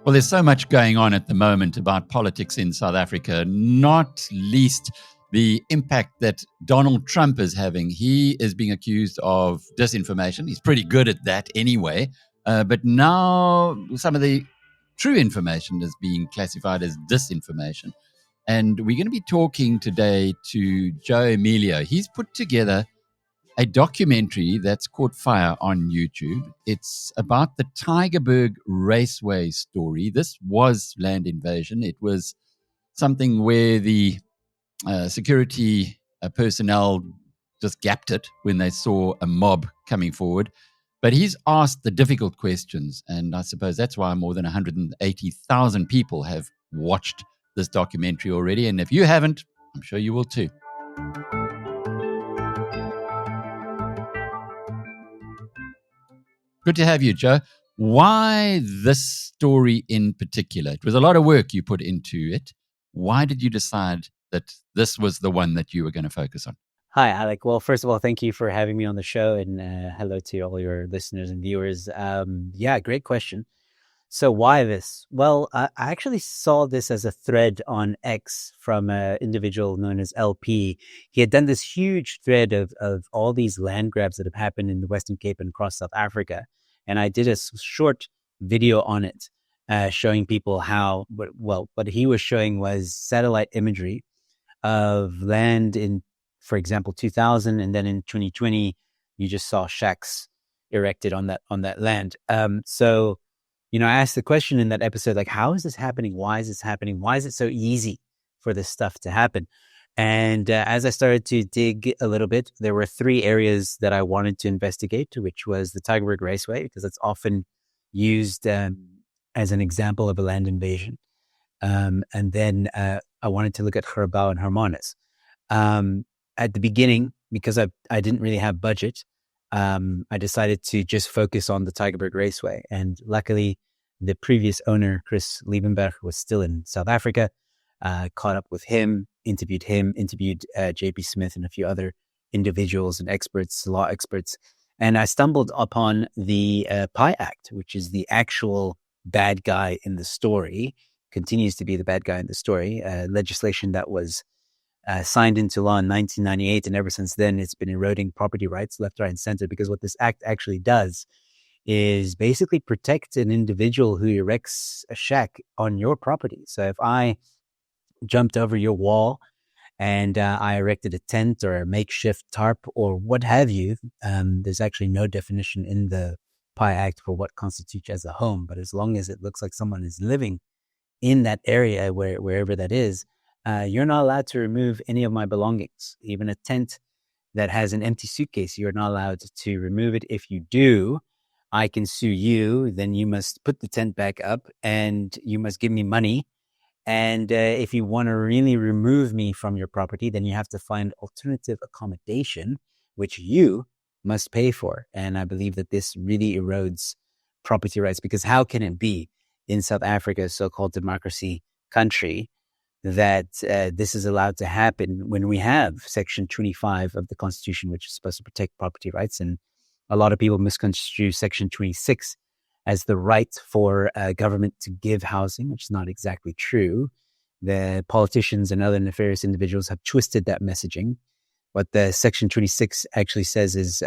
Well, there's so much going on at the moment about politics in South Africa, not least the impact that Donald Trump is having. He is being accused of disinformation. He's pretty good at that anyway. But now some of the true information is being classified as disinformation. And we're going to be talking today to Joe Emilio. He's put together a documentary that's caught fire on YouTube. It's about the Tygerberg Raceway story. This was land invasion. It was something where the security personnel just gapped it when they saw a mob coming forward. But he's asked the difficult questions, and I suppose that's why more than 180,000 people have watched this documentary already. And if you haven't, I'm sure you will too. Good to have you, Joe. Why this story in particular? It was a lot of work you put into it. Why did you decide that this was the one that you were going to focus on? Hi, Alec. Well, first of all, thank you for having me on the show, and hello to all your listeners and viewers. Yeah, great question. So why this? Well, I actually saw this as a thread on X from an individual known as LP. He had done this huge thread of all these land grabs that have happened in the Western Cape and across South Africa. And I did a short video on it, showing people how, what he was showing was satellite imagery of land in, for example, 2000. And then in 2020, you just saw shacks erected on that land. So, I asked the question in that episode, like, how is this happening? Why is this happening? Why is it so easy for this stuff to happen? And as I started to dig a little bit, there were three areas that I wanted to investigate, which was the Tygerberg Raceway, because it's often used as an example of a land invasion. And then I wanted to look at Grabouw and Hermanus. At the beginning, because I didn't really have budget, I decided to just focus on the Tygerberg Raceway. And luckily, the previous owner, Chris Liebenberg, was still in South Africa. Caught up with him, interviewed JP Smith and a few other individuals and experts, law experts. And I stumbled upon the PI Act, which is the actual bad guy in the story, continues to be the bad guy in the story, legislation that was signed into law in 1998. And ever since then, it's been eroding property rights left, right, and center, because what this act actually does is basically protect an individual who erects a shack on your property. So if I jumped over your wall and I erected a tent or a makeshift tarp or what have you, there's actually no definition in the PI Act for what constitutes as a home. But as long as it looks like someone is living in that area, wherever that is, you're not allowed to remove any of my belongings. Even a tent that has an empty suitcase, you're not allowed to remove it. If you do, I can sue you. Then you must put the tent back up and you must give me money. And if you want to really remove me from your property, then you have to find alternative accommodation, which you must pay for. And I believe that this really erodes property rights, because how can it be in South Africa, so-called democracy country, that this is allowed to happen when we have Section 25 of the Constitution, which is supposed to protect property rights? And a lot of people misconstrue Section 26 as the right for government to give housing, which is not exactly true. The politicians and other nefarious individuals have twisted that messaging. What the Section 26 actually says is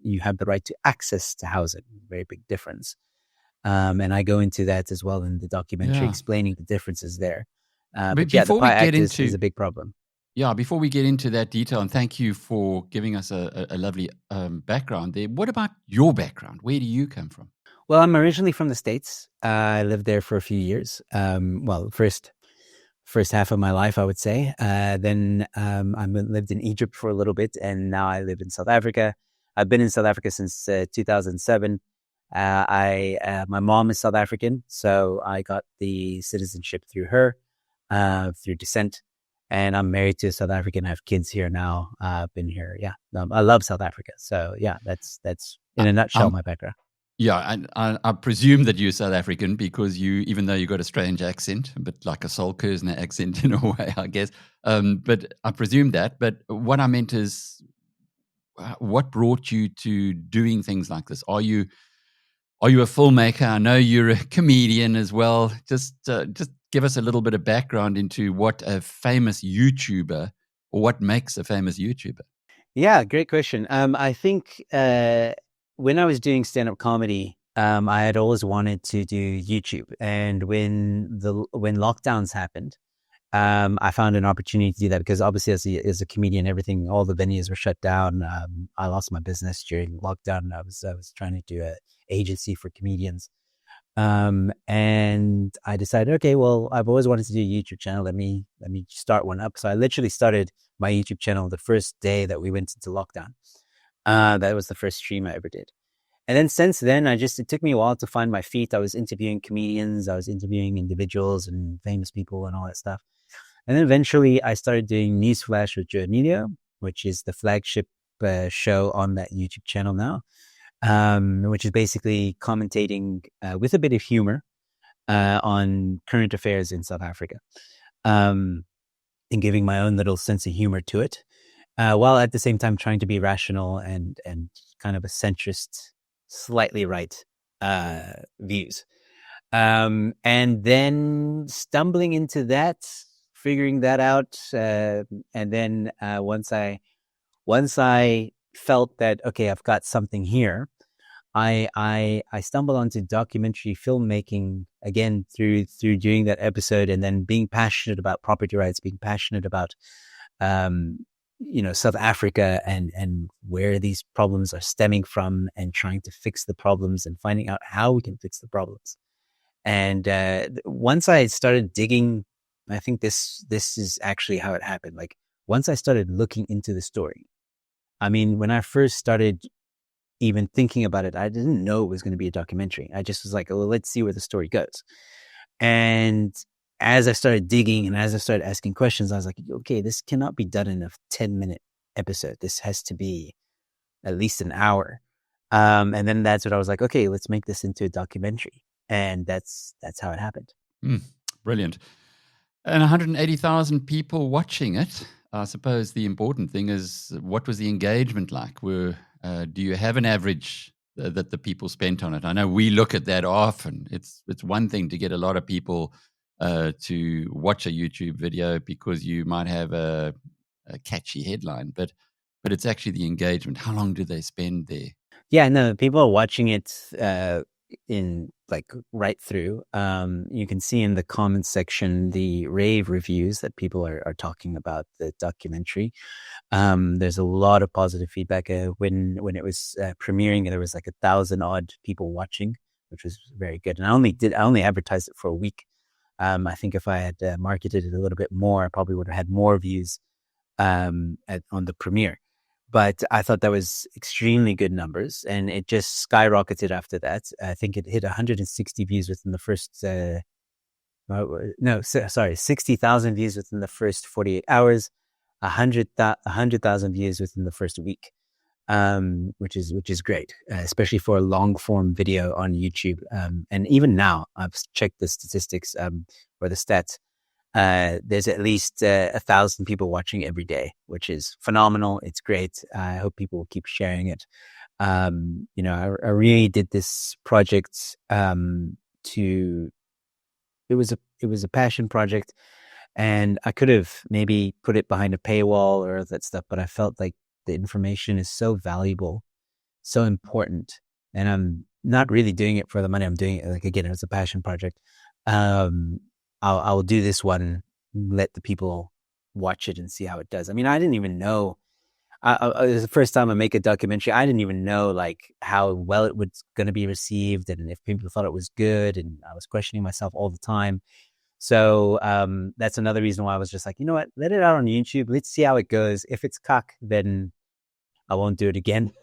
you have the right to access to housing. Very big difference. And I go into that as well in the documentary, explaining the differences there. But yeah, the PI Act is a big problem. Yeah, before we get into that detail, and thank you for giving us a lovely background there. What about your background? Where do you come from? Well, I'm originally from the States. I lived there for a few years. First half of my life, I would say. Then I lived in Egypt for a little bit, and now I live in South Africa. I've been in South Africa since 2007. My mom is South African, so I got the citizenship through her, through descent. And I'm married to a South African. I have kids here now. I've been here. Yeah, I love South Africa. So yeah, that's in a nutshell my background. Yeah, I presume that you're South African because even though you got a strange accent, a bit like a Sol Kersner accent in a way, I guess. But I presume that. But what I meant is, what brought you to doing things like this? Are you a filmmaker? I know you're a comedian as well. Just give us a little bit of background into what a famous YouTuber, or what makes a famous YouTuber. Yeah, great question. I think when I was doing stand-up comedy, I had always wanted to do YouTube, and when lockdowns happened, I found an opportunity to do that because obviously, as a comedian, all the venues were shut down. I lost my business during lockdown. I was trying to do an agency for comedians, and I decided, okay, well, I've always wanted to do a YouTube channel. Let me start one up. So I literally started my YouTube channel the first day that we went into lockdown. That was the first stream I ever did. And then since then, it took me a while to find my feet. I was interviewing comedians, I was interviewing individuals and famous people and all that stuff. And then eventually I started doing Newsflash with Joe Emilio, which is the flagship show on that YouTube channel now, which is basically commentating with a bit of humor on current affairs in South Africa, and giving my own little sense of humor to it, while at the same time trying to be rational and kind of a centrist, slightly right views. And then stumbling into that, figuring that out, and then once I felt that, okay, I've got something here, I stumbled onto documentary filmmaking again through doing that episode, and then being passionate about property rights, being passionate about South Africa and where these problems are stemming from, and trying to fix the problems and finding out how we can fix the problems. And once I started digging, I think this is actually how it happened. Like, once I started looking into the story, I mean, when I first started even thinking about it, I didn't know it was going to be a documentary. I just was like, well, let's see where the story goes. And as I started digging and as I started asking questions, I was like, okay, this cannot be done in a 10-minute episode. This has to be at least an hour. And then that's what I was like, okay, let's make this into a documentary. And that's how it happened. Brilliant. And 180,000 people watching it. I suppose the important thing is, what was the engagement like? Do you have an average that the people spent on it? I know we look at that often. It's one thing to get a lot of people to watch a YouTube video because you might have a catchy headline, but it's actually the engagement. How long do they spend there? Yeah, no, people are watching it in like right through. You can see in the comments section the rave reviews that people are talking about the documentary. There's a lot of positive feedback. When it was premiering, there was like 1,000 odd people watching, which was very good. And I only advertised it for a week. I think if I had marketed it a little bit more, I probably would have had more views on the premiere. But I thought that was extremely good numbers, and it just skyrocketed after that. I think it hit 160 views within the first, 60,000 views within the first 48 hours, 100,000 views within the first week, which is great, especially for a long form video on YouTube. And even now, I've checked the statistics or the stats. There's at least 1,000 people watching every day, which is phenomenal. It's great. I hope people will keep sharing it. I really did this project it was a passion project, and I could have maybe put it behind a paywall or that stuff, but I felt like the information is so valuable, so important, and I'm not really doing it for the money. I'm doing it, like, again, it's a passion project. I'll do this one, let the people watch it and see how it does. I mean, I didn't even know. It was the first time I make a documentary. I didn't even know like how well it was going to be received, and if people thought it was good. And I was questioning myself all the time. So that's another reason why I was just like, you know what, let it out on YouTube. Let's see how it goes. If it's cock, then I won't do it again.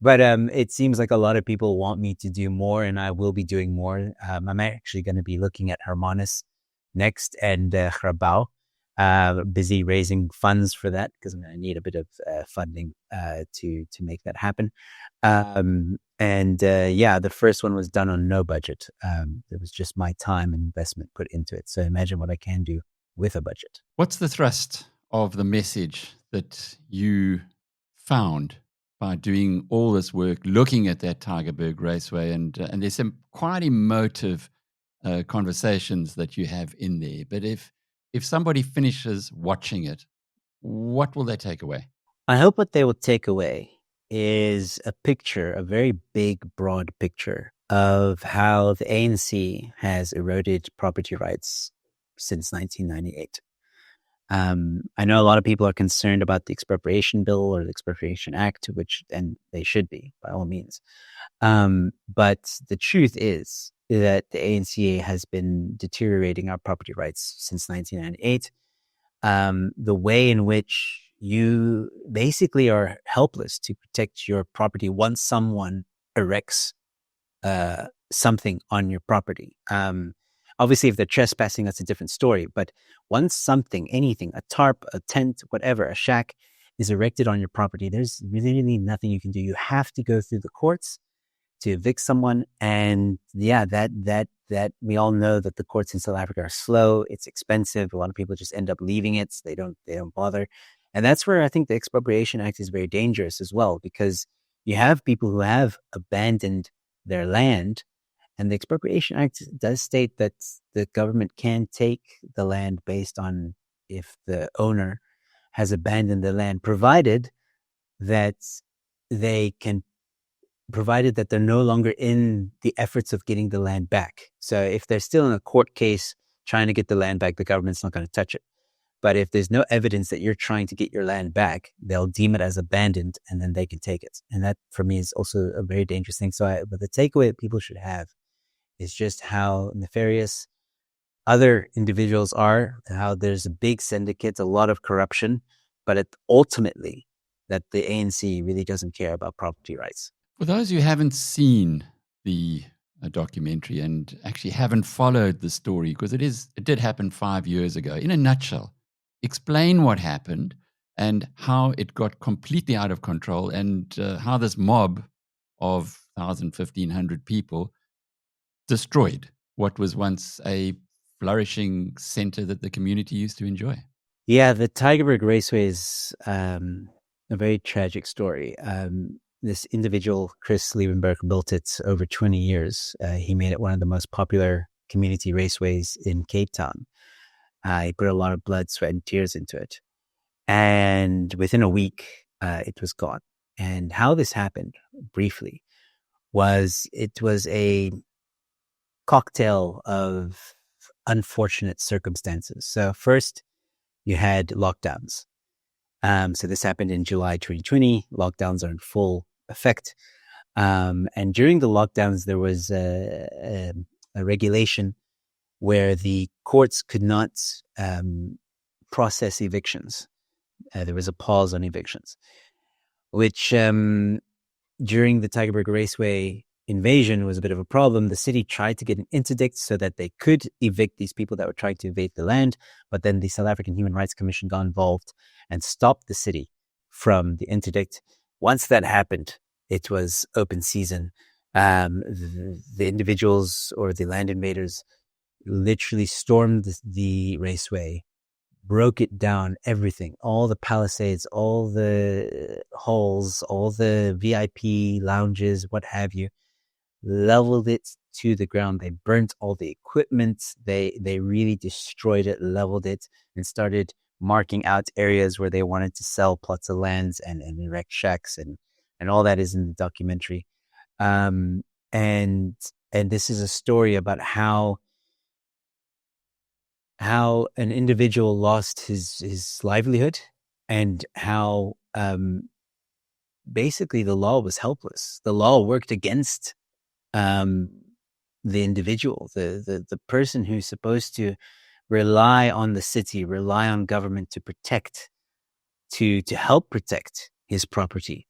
But it seems like a lot of people want me to do more, and I will be doing more. I'm actually going to be looking at Hermanus next, and Grabau. Busy raising funds for that because I need a bit of funding to make that happen. The first one was done on no budget. It was just my time and investment put into it. So imagine what I can do with a budget. What's the thrust of the message that you found by doing all this work, looking at that Tygerberg Raceway? And there's some quite emotive conversations that you have in there. But if somebody finishes watching it, what will they take away? I hope what they will take away is a picture, a very big, broad picture of how the ANC has eroded property rights since 1998. I know a lot of people are concerned about the Expropriation Bill or the Expropriation Act, and they should be, by all means. But the truth is that the ANC has been deteriorating our property rights since 1998. The way in which you basically are helpless to protect your property once someone erects something on your property. Obviously, if they're trespassing, that's a different story. But once something, anything, a tarp, a tent, whatever, a shack is erected on your property, there's really nothing you can do. You have to go through the courts to evict someone. And yeah, that we all know that the courts in South Africa are slow. It's expensive. A lot of people just end up leaving it. So they don't bother. And that's where I think the Expropriation Act is very dangerous as well, because you have people who have abandoned their land. And the Expropriation Act does state that the government can take the land based on if the owner has abandoned the land, provided that they're no longer in the efforts of getting the land back. So if they're still in a court case trying to get the land back, the government's not going to touch it. But if there's no evidence that you're trying to get your land back, they'll deem it as abandoned and then they can take it. And that for me is also a very dangerous thing. But the takeaway that people should have is just how nefarious other individuals are, how there's a big syndicate, a lot of corruption, but ultimately that the ANC really doesn't care about property rights. For those who haven't seen the documentary and actually haven't followed the story, because it did happen 5 years ago, in a nutshell, explain what happened and how it got completely out of control and how this mob of 1,000, 1,500 people destroyed what was once a flourishing center that the community used to enjoy. Yeah, the Tygerberg Raceway is a very tragic story. This individual, Chris Liebenberg, built it over 20 years. He made it one of the most popular community raceways in Cape Town. He put a lot of blood, sweat, and tears into it. And within a week, it was gone. And how this happened, briefly, was a cocktail of unfortunate circumstances. So first, you had lockdowns. So this happened in July 2020. Lockdowns are in full effect. And during the lockdowns, there was a regulation where the courts could not process evictions. There was a pause on evictions, which during the Tygerberg Raceway invasion was a bit of a problem. The city tried to get an interdict so that they could evict these people that were trying to invade the land, but then the South African Human Rights Commission got involved and stopped the city from the interdict. Once that happened, it was open season. The individuals or the land invaders literally stormed the raceway, broke it down, everything, all the palisades, all the halls, all the VIP lounges, what have you, leveled it to the ground. They burnt all the equipment. They really destroyed it, leveled it, and started marking out areas where they wanted to sell plots of lands and erect shacks, and all that is in the documentary. And this is a story about how an individual lost his livelihood and how basically the law was helpless. The law worked against the individual, the person who's supposed to rely on the city, rely on government to protect, to help protect his property,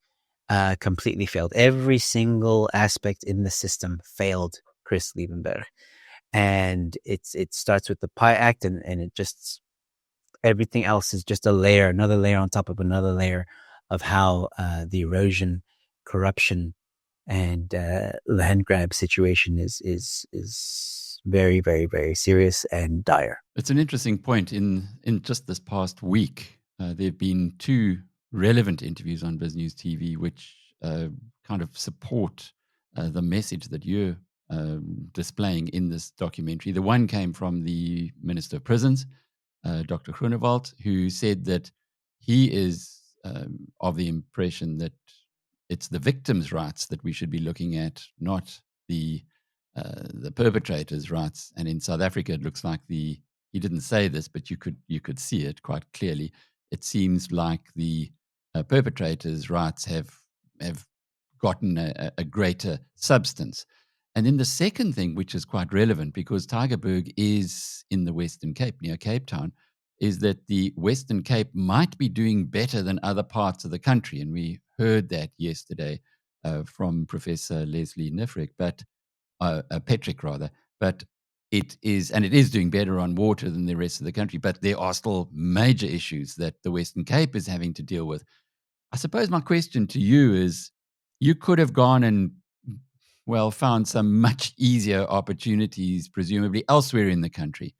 completely failed. Every single aspect in the system failed Chris Liebenberg. And it starts with the PI Act, and it just, everything else is just a layer, another layer on top of another layer of how the erosion, corruption, and land grab situation is very, very, very serious and dire. It's an interesting point. In just this past week, there have been two relevant interviews on Biz News TV, which kind of support the message that you're displaying in this documentary. The one came from the Minister of Prisons, Dr. Groenewald, who said that he is of the impression that it's the victims' rights that we should be looking at, not the perpetrators' rights. And in South Africa, it looks like he didn't say this, but you could see it quite clearly. It seems like the perpetrators' rights have gotten a greater substance. And then the second thing, which is quite relevant, because Tygerberg is in the Western Cape, near Cape Town, is that the Western Cape might be doing better than other parts of the country. And we heard that yesterday from Professor Leslie Nifrick, Petrick rather. But it is doing better on water than the rest of the country. But there are still major issues that the Western Cape is having to deal with. I suppose my question to you is, you could have gone and found some much easier opportunities, presumably elsewhere in the country,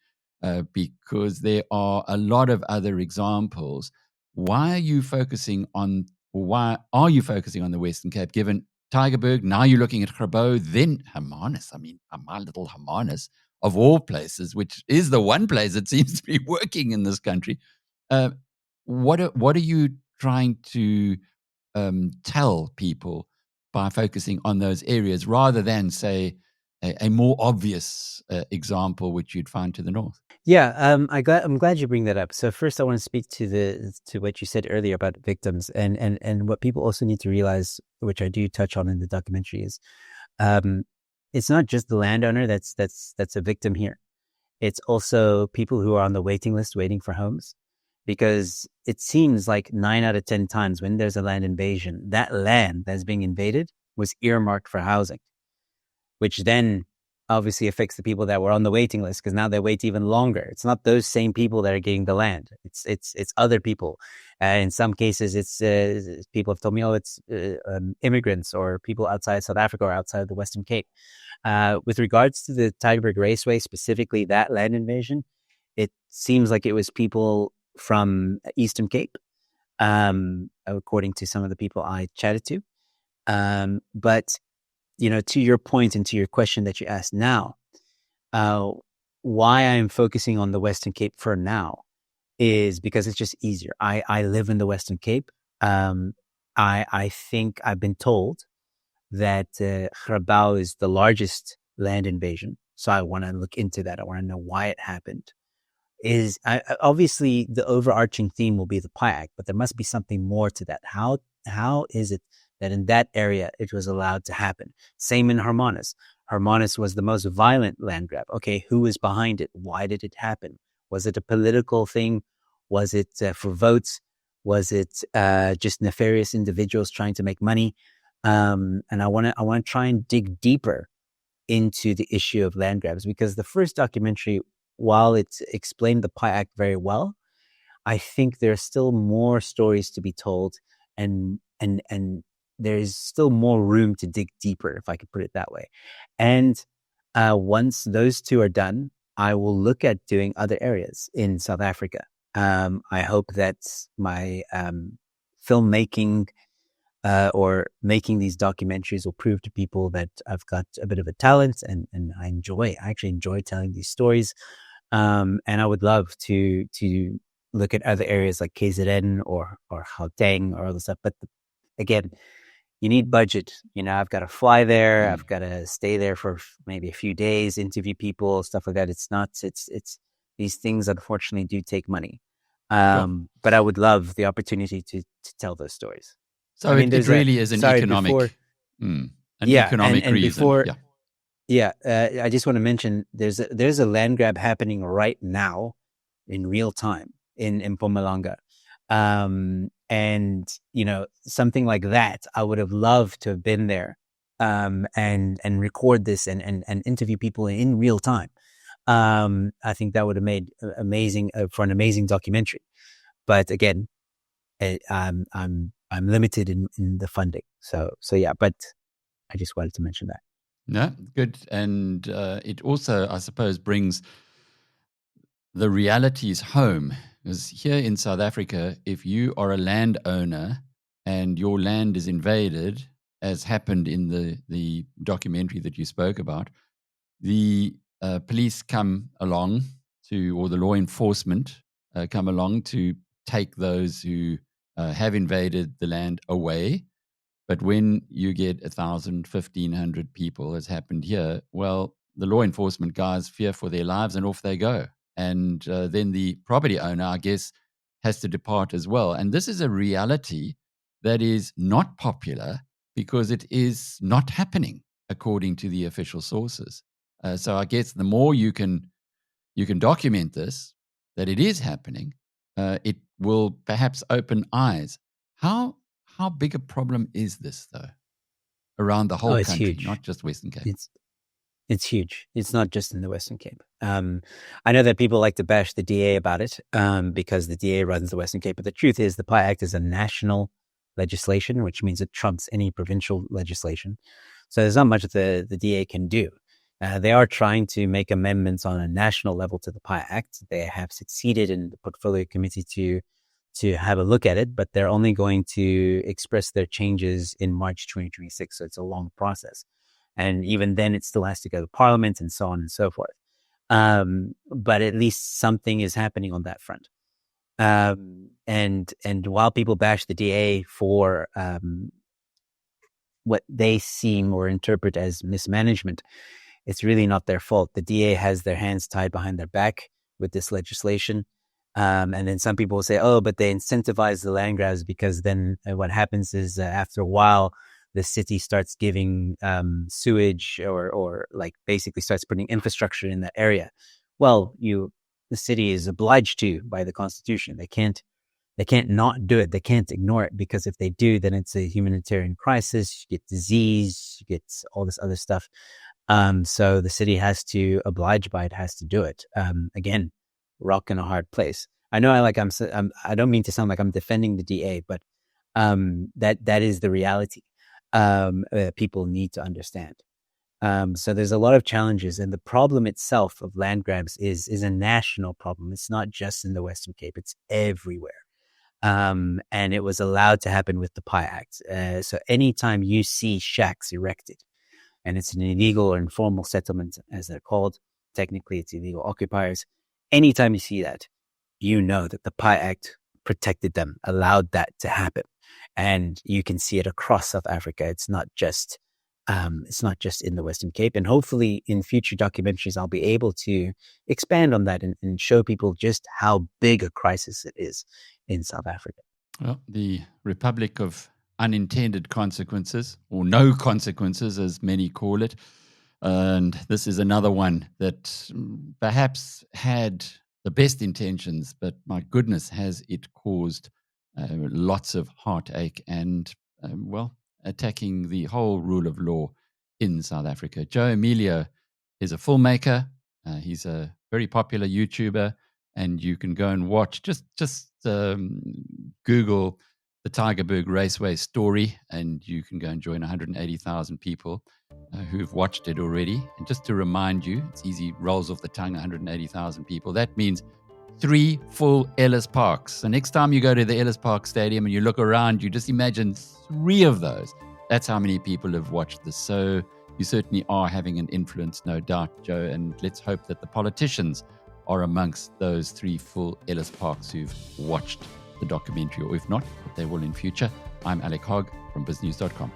because there are a lot of other examples. Why are you focusing on the Western Cape, given Tygerberg? Now you're looking at Grabouw, then Hermanus. I mean, my little Hermanus, of all places, which is the one place that seems to be working in this country. What are you trying to tell people by focusing on those areas, rather than, say, a more obvious example which you'd find to the north? Yeah, I'm glad you bring that up. So first, I want to speak to what you said earlier about victims, and what people also need to realize, which I do touch on in the documentary, is it's not just the landowner that's a victim here. It's also people who are on the waiting list waiting for homes, because it seems like 9 out of 10 times when there's a land invasion, that land that's being invaded was earmarked for housing, which then obviously affects the people that were on the waiting list, because now they wait even longer. It's not those same people that are getting the land. It's other people. In some cases, it's people have told me, it's immigrants or people outside South Africa or outside the Western Cape. With regards to the Tygerberg Raceway, specifically that land invasion, it seems like it was people from Eastern Cape, according to some of the people I chatted to. But, to your point and to your question that you asked now, why I'm focusing on the Western Cape for now is because it's just easier. I live in the Western Cape. I think I've been told that Grabouw is the largest land invasion. So I want to look into that. I want to know why it happened. Obviously the overarching theme will be the PI Act, but there must be something more to that. How is it that in that area it was allowed to happen? Same in Hermanus. Hermanus was the most violent land grab. Okay, who was behind it? Why did it happen? Was it a political thing? Was it for votes? Was it just nefarious individuals trying to make money? And I want to try and dig deeper into the issue of land grabs, because the first documentary, while it explained the PI Act very well, I think there's still more stories to be told, and there's still more room to dig deeper, if I could put it that way. And once those two are done, I will look at doing other areas in South Africa. I hope that my filmmaking or making these documentaries will prove to people that I've got a bit of a talent, and I actually enjoy telling these stories. And I would love to look at other areas like KZN or Gauteng or other stuff. But again, you need budget. I've got to fly there. I've got to stay there for maybe a few days, interview people, stuff like that. It's these things, unfortunately, do take money. But I would love the opportunity to tell those stories. So it really is an economic reason. I just want to mention there's a land grab happening right now in real time in Mpumalanga. And something like that, I would have loved to have been there and record this and interview people in real time. I think that would have made amazing for an amazing documentary. But again, I'm limited in the funding. So yeah, but I just wanted to mention that. No, good. And it also, I suppose, brings the realities home. Because here in South Africa, if you are a landowner and your land is invaded, as happened in the documentary that you spoke about, the police come along or the law enforcement come along to take those who have invaded the land away. But when you get 1,000, 1,500 people, as happened here, well, the law enforcement guys fear for their lives and off they go. And then the property owner, I guess, has to depart as well. And this is a reality that is not popular because it is not happening according to the official sources. So I guess the more you can document this, that it is happening, it will perhaps open eyes. How big a problem is this, though, around the whole it's country, huge. not just Western Cape? It's huge. It's not just in the Western Cape. I know that people like to bash the DA about it because the DA runs the Western Cape. But the truth is the PI Act is a national legislation, which means it trumps any provincial legislation. So there's not much that the DA can do. They are trying to make amendments on a national level to the PI Act. They have succeeded in the portfolio committee to have a look at it, but they're only going to express their changes in March 2026. So it's a long process. And even then, it still has to go to Parliament and so on and so forth. But at least something is happening on that front. And while people bash the DA for what they seem or interpret as mismanagement, it's really not their fault. The DA has their hands tied behind their back with this legislation. And then some people will say, oh, but they incentivize the land grabs because then what happens is after a while, the city starts giving sewage or like basically starts putting infrastructure in that area. Well, the city is obliged to by the Constitution. They can't not do it. They can't ignore it because if they do, then it's a humanitarian crisis. You get disease, you get all this other stuff. So the city has to oblige by it, has to do it. Again, rock in a hard place. I know I don't mean to sound like I'm defending the DA, but that is the reality. People need to understand. So there's a lot of challenges, and the problem itself of land grabs is a national problem. It's not just in the Western Cape; it's everywhere. And it was allowed to happen with the PI Act. So anytime you see shacks erected, and it's an illegal or informal settlement, as they're called, technically it's illegal occupiers. Anytime you see that, you know that the PI Act protected them, allowed that to happen. And you can see it across South Africa. It's not just in the Western Cape. And hopefully in future documentaries, I'll be able to expand on that and show people just how big a crisis it is in South Africa. Well, the Republic of Unintended Consequences, or no consequences, as many call it. And this is another one that perhaps had the best intentions, but my goodness, has it caused lots of heartache and, attacking the whole rule of law in South Africa. Joe Emilio is a filmmaker. He's a very popular YouTuber, and you can go and watch. Just Google the Tygerberg Raceway story, and you can go and join 180,000 people who've watched it already. And just to remind you, it's easy, rolls off the tongue, 180,000 people. That means 3 full Ellis Parks. So next time you go to the Ellis Park Stadium and you look around, you just imagine 3 of those. That's how many people have watched this. So you certainly are having an influence, no doubt, Joe. And let's hope that the politicians are amongst those 3 full Ellis Parks who've watched the documentary, or if not, they will in future. I'm Alec Hogg from biznews.com.